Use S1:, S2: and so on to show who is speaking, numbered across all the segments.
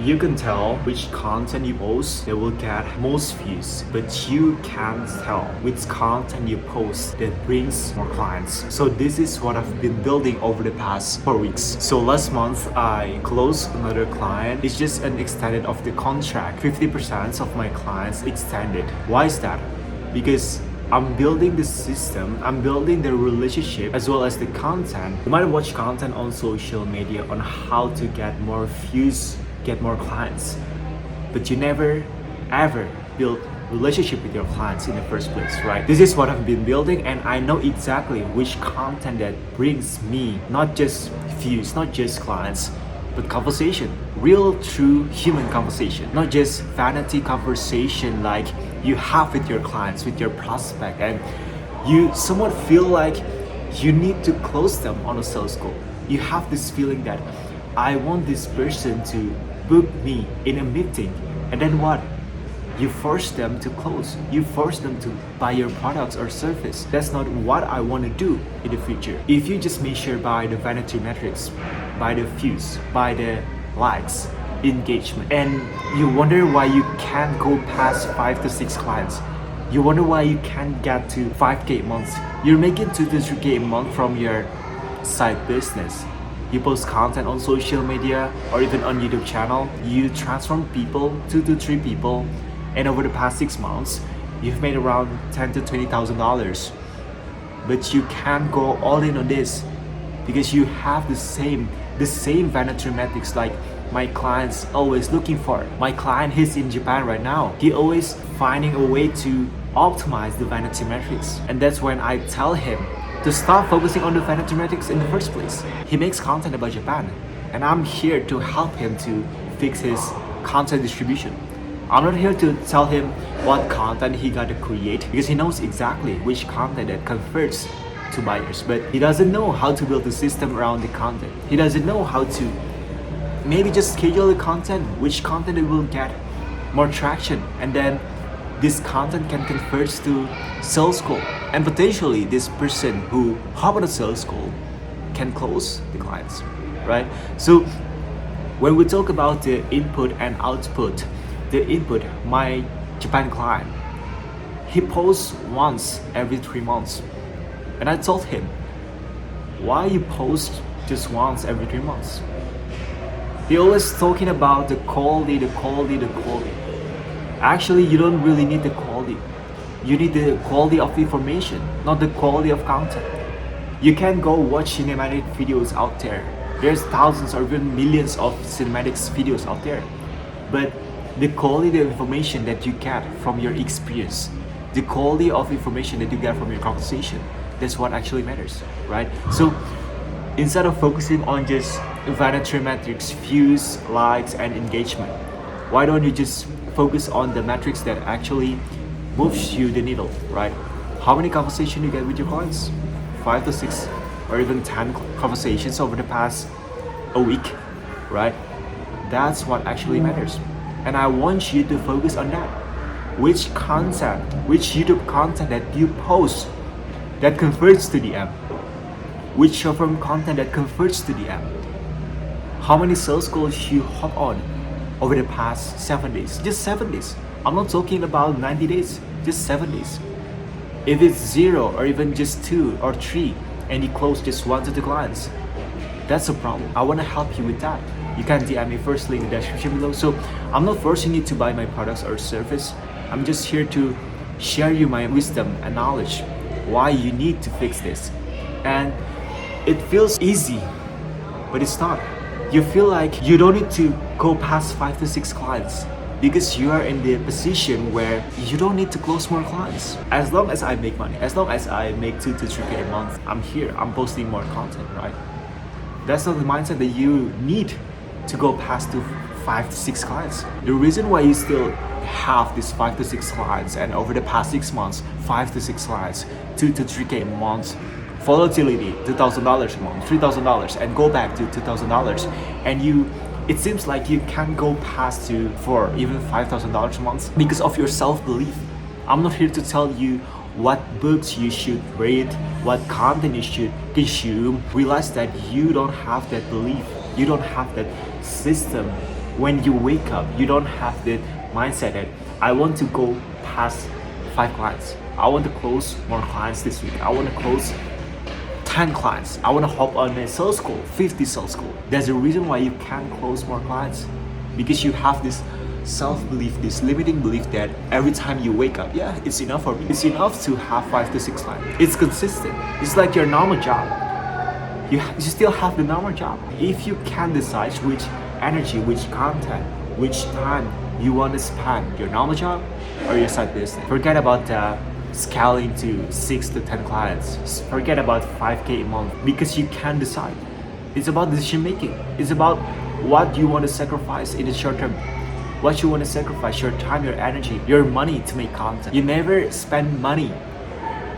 S1: You can tell which content you post that will get most views, but you can't tell which content you post that brings more clients. So this is what I've been building over the past 4 weeks. So last month I closed another client. It's just an extended of the contract. 50% of my clients extended. Why is that? Because I'm building the system, I'm building the relationship as well as the content. You might watch content on social media on how to get more views, get more clients, but you never ever build relationship with your clients in the first place, right? This is what I've been building, and I know exactly which content that brings me not just views, not just clients, but conversation, real true human conversation, not just vanity conversation like you have with your clients, with your prospect, and you somewhat feel like you need to close them on a sales call. You have this feeling that I want this person to book me in a meeting, and then what? You force them to close. You force them to buy your products or service. That's not what I want to do in the future. If you just measure by the vanity metrics, by the views, by the likes, engagement, and you wonder why you can't go past 5 to 6 clients. You wonder why you can't get to 5K a month. You're making 2 to 3K a month from your side business. You post content on social media or even on YouTube channel. You transform people, 2 to 3 people, and over the past 6 months, you've made around $10 to $20,000. But you can't go all in on this because you have the same vanity metrics like my clients always looking for. My client, he's in Japan right now. He always finding a way to optimize the vanity metrics. And that's when I tell him to stop focusing on the vanity metrics in the first place. He makes content about Japan, and I'm here to help him to fix his content distribution. I'm not here to tell him what content he got to create because he knows exactly which content that converts to buyers, but he doesn't know how to build a system around the content. He doesn't know how to maybe just schedule the content, which content it will get more traction, and then this content can convert to sales call, and potentially this person who hop on a sales call can close the clients, right? So when we talk about the input and output, the input, my Japan client, he posts once every 3 months, and I told him, why you post just once every 3 months? He always talking about the quality. Actually, you don't really need the quality. You need the quality of information, not the quality of content. You can go watch cinematic videos out there. There's thousands or even millions of cinematics videos out there. But the quality of information that you get from your experience, the quality of information that you get from your conversation, that's what actually matters, right? So instead of focusing on just vanity metrics, views, likes, and engagement, why don't you just focus on the metrics that actually moves you the needle, right? How many conversations you get with your clients? 5 to 6 or even 10 conversations over the past a week, right? That's what actually matters. And I want you to focus on that. Which content, which YouTube content that you post that converts to DM? Which short form content that converts to DM? How many sales calls you hop on over the past 7 days? Just 7 days. I'm not talking about 90 days, just 7 days. If it's 0 or even just 2 or 3 and you close just 1 to 2 clients, that's a problem. I want to help you with that. You can DM me firstly in the description below. So I'm not forcing you to buy my products or service. I'm just here to share you my wisdom and knowledge why you need to fix this. And it feels easy, but it's not. You feel like you don't need to go past 5 to 6 clients because you are in the position where you don't need to close more clients. As long as I make money, as long as I make 2 to 3K a month, I'm here, I'm posting more content, right? That's not the mindset that you need to go past to 5 to 6 clients. The reason why you still have these 5 to 6 clients and over the past 6 months, 5 to 6 clients, 2 to 3K a month, volatility, $2,000 a month, $3,000, and go back to $2,000, and it seems like you can't go past to for even $5,000 a month because of your self-belief. I'm not here to tell you what books you should read, what content you should consume. Realize that you don't have that belief, you don't have that system when you wake up, you don't have the mindset that I want to go past 5 clients. I want to close more clients this week. I want to close 10 clients. I want to hop on a sales call, 50 sales call. There's a reason why you can't close more clients. Because you have this self-belief, this limiting belief that every time you wake up, yeah, it's enough for me. It's enough to have 5 to 6 clients. It's consistent. It's like your normal job. You still have the normal job. If you can decide which energy, which content, which time you want to spend your normal job or your side business, forget about the scaling to 6 to 10 clients. Forget about 5K a month because you can decide. It's about decision making. It's about what you want to sacrifice in the short term. What you want to sacrifice, your time, your energy, your money to make content. You never spend money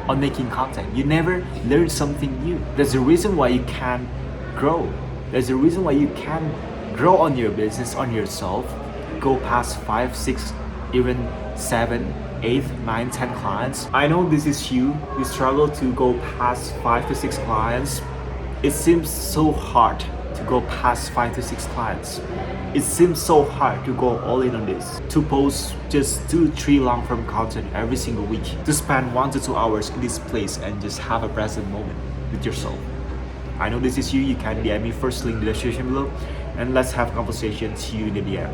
S1: on making content. You never learn something new. There's a reason why you can grow. There's a reason why you can grow on your business, on yourself, go past 5, 6, even 7, 8, 9, 10 clients. I know this is you struggle to go past 5 to 6 clients. It seems so hard to go past 5 to 6 clients. It seems so hard to go all in on this, to post just 2-3 long form content every single week, to spend 1 to 2 hours in this place and just have a present moment with yourself. I know this is you can DM me first, link in the description below, and let's have a conversation. See you in the DM.